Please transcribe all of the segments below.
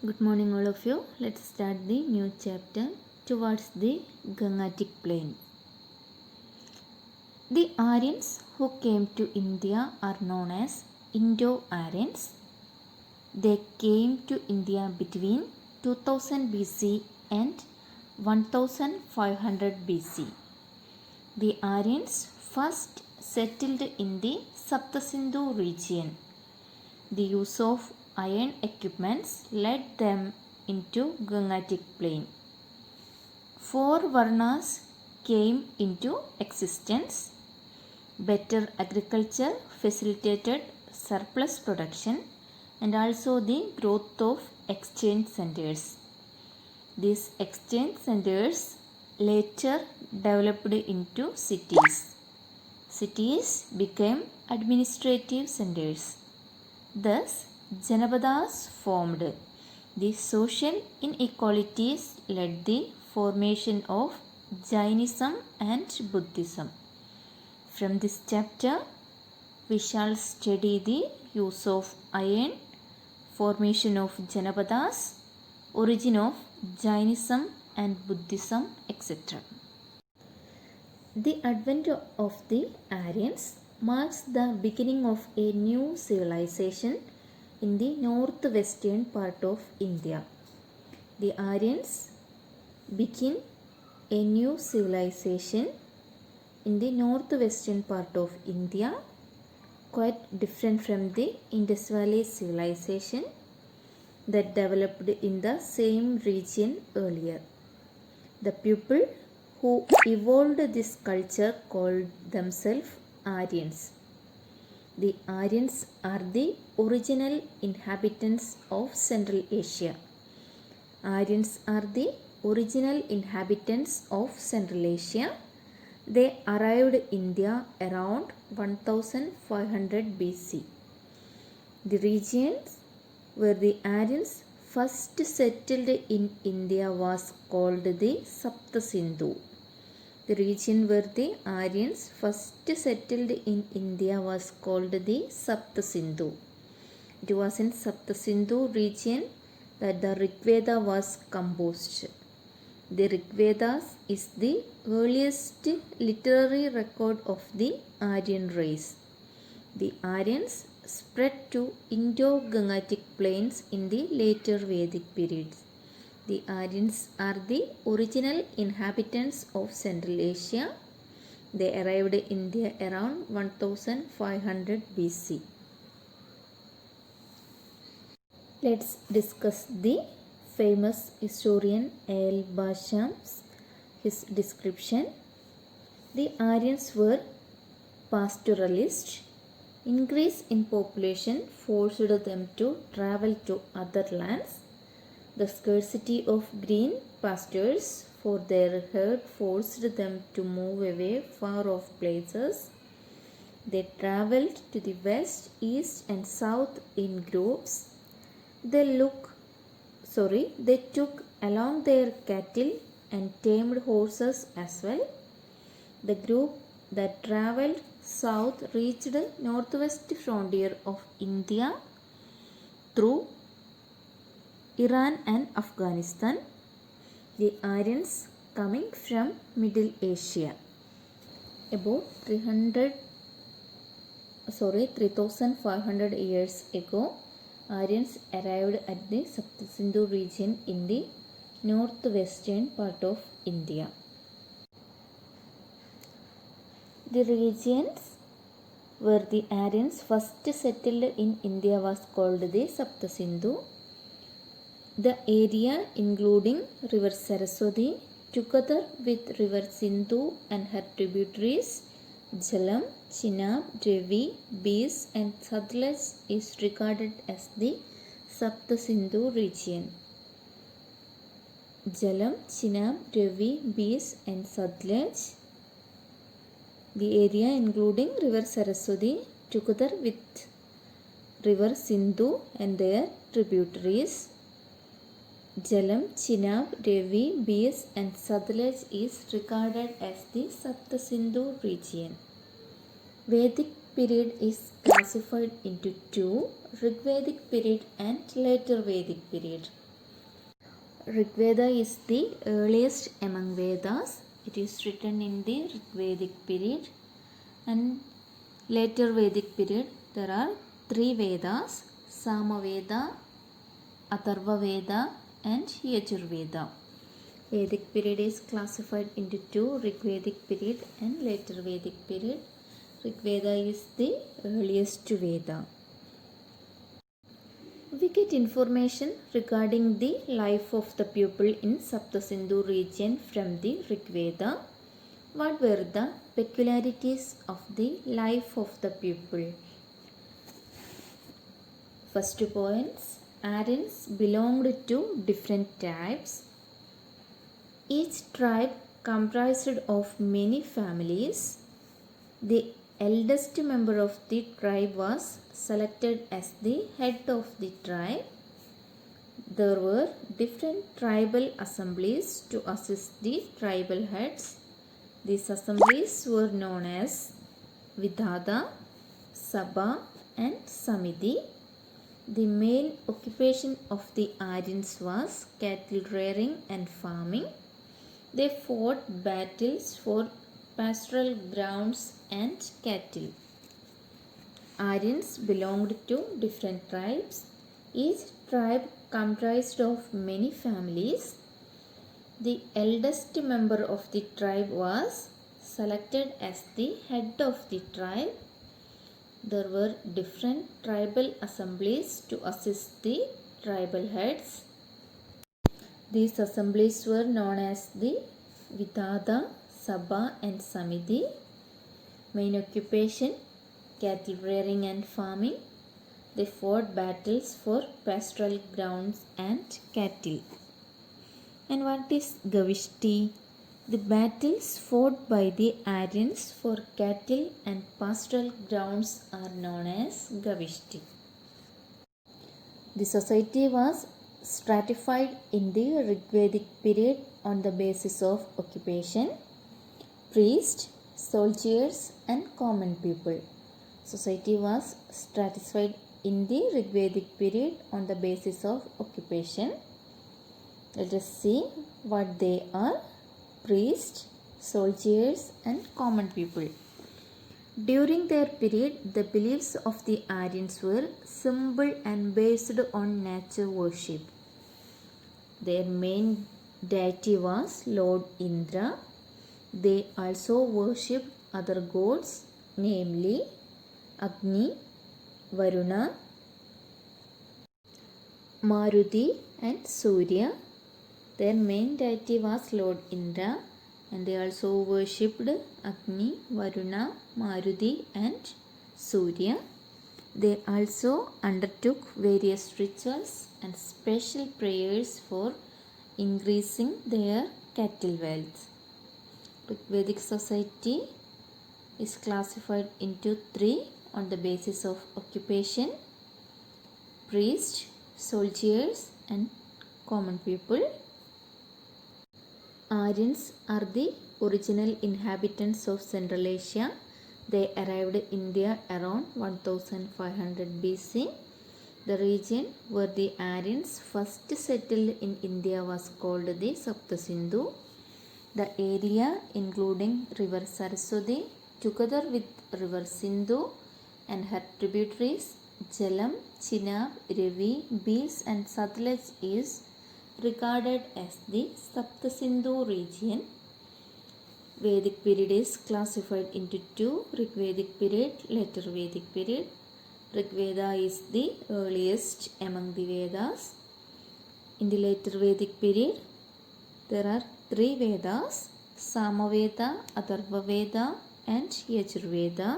Good morning, all of you. Let's start the new chapter towards the Gangatic Plain. The Aryans who came to India are known as Indo-Aryans. They came to India between 2000 BC and 1500 BC. The Aryans first settled in the Saptasindhu region. The use of iron equipments led them into Gangatic Plain. Four Varnas came into existence. Better agriculture facilitated surplus production and also the growth of exchange centers. These exchange centers later developed into cities. Cities became administrative centers. Thus, Janapadas formed. The social inequalities led the formation of Jainism and Buddhism. From this chapter, we shall study the use of iron, formation of Janapadas, origin of Jainism and Buddhism, etc. The advent of the Aryans marks the beginning of a new civilization in the northwestern part of India. The Aryans begin a new civilization in the northwestern part of India, quite different from the Indus Valley civilization that developed in the same region earlier. The people who evolved this culture called themselves Aryans. The Aryans are the original inhabitants of Central Asia. Aryans are the original inhabitants of Central Asia. They arrived in India around 1500 BC. The regions where the Aryans first settled in India was called the Saptasindhu. The region where the Aryans first settled in India was called the Saptasindhu. It was in Saptasindhu region that the Rigveda was composed. The Rigveda is the earliest literary record of the Aryan race. The Aryans spread to Indo-Gangatic plains in the later Vedic periods. The Aryans are the original inhabitants of Central Asia. They arrived in India around 1500 BC. Let's discuss the famous historian A.L. Basham's his description. The Aryans were pastoralists. Increase in population forced them to travel to other lands. The scarcity of green pastures for their herd forced them to move away far off places. They traveled to the west, east and south in groups. They took along their cattle and tamed horses as well. The group that traveled south reached the northwest frontier of India through Iran and Afghanistan. The Aryans coming from Middle Asia. About 3500 years ago, Aryans arrived at the Saptasindhu region in the northwestern part of India. The regions where the Aryans first settled in India was called the Saptasindhu. The area including river Saraswati together with river Sindhu and her tributaries Jhelum, Chenab, Ravi, Beas and Satluj is regarded as the Saptasindhu region. Jhelum, Chenab, Ravi, Beas and Satluj. The area including river Saraswati together with river Sindhu and their tributaries Jhelum, Chenab, Ravi, Beas and Satluj is regarded as the Saptasindhu region. Vedic period is classified into two, Rigvedic period and later Vedic period. Rigveda is the earliest among Vedas. It is written in the Rigvedic period, and later Vedic period there are three Vedas: Samaveda, Atharva Veda and Yajurveda. Vedic period is classified into two: Rigvedic period and later Vedic period. Rigveda is the earliest Veda. We get information regarding the life of the people in Saptasindhu region from the Rigveda. What were the peculiarities of the life of the people? First points: Aryans belonged to different tribes. Each tribe comprised of many families. The eldest member of the tribe was selected as the head of the tribe. There were different tribal assemblies to assist the tribal heads. These assemblies were known as Vidhata, Sabha and Samiti. The main occupation of the Aryans was cattle rearing and farming. They fought battles for pastoral grounds and cattle. Aryans belonged to different tribes. Each tribe comprised of many families. The eldest member of the tribe was selected as the head of the tribe. There were different tribal assemblies to assist the tribal heads. These assemblies were known as the Vidhata, Sabha and Samiti. Main occupation: cattle rearing and farming. They fought battles for pastoral grounds and cattle. And what is Gavishti? The battles fought by the Aryans for cattle and pastoral grounds are known as Gavishti. The society was stratified in the Rigvedic period on the basis of occupation: priests, soldiers and common people. Society was stratified in the Rigvedic period on the basis of occupation. Let us see what they are: priests, soldiers and common people. During their period, the beliefs of the Aryans were simple and based on nature worship. Their main deity was Lord Indra. They also worshipped other gods, namely Agni, Varuna, Maruti and Surya. Their main deity was Lord Indra, and they also worshipped Agni, Varuna, Maruti and Surya. They also undertook various rituals and special prayers for increasing their cattle wealth. Vedic society is classified into three on the basis of occupation: priests, soldiers and common people. Aryans are the original inhabitants of Central Asia. They arrived in India around 1500 BC. The region where the Aryans first settled in India was called the Saptasindhu. The area, including river Saraswati together with river Sindhu and her tributaries Jhelum, Chenab, Ravi, Beas and Satluj, is regarded as the Saptasindhu region. Vedic period is classified into two: Rigvedic period, later Vedic period. Rigveda is the earliest among the Vedas. In the later Vedic period, there are three Vedas: Samaveda, Atharva Veda and Yajurveda.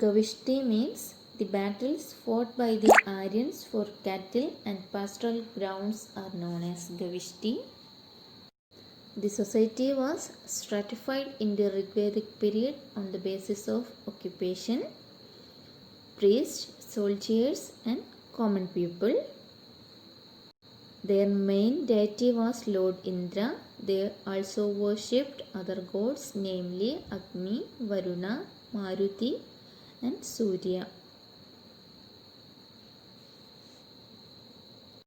Gavishti means the battles fought by the Aryans for cattle and pastoral grounds are known as Gavishti. The society was stratified in the Rigvedic period on the basis of occupation: priests, soldiers and common people. Their main deity was Lord Indra. They also worshipped other gods, namely Agni, Varuna, Maruti and Surya.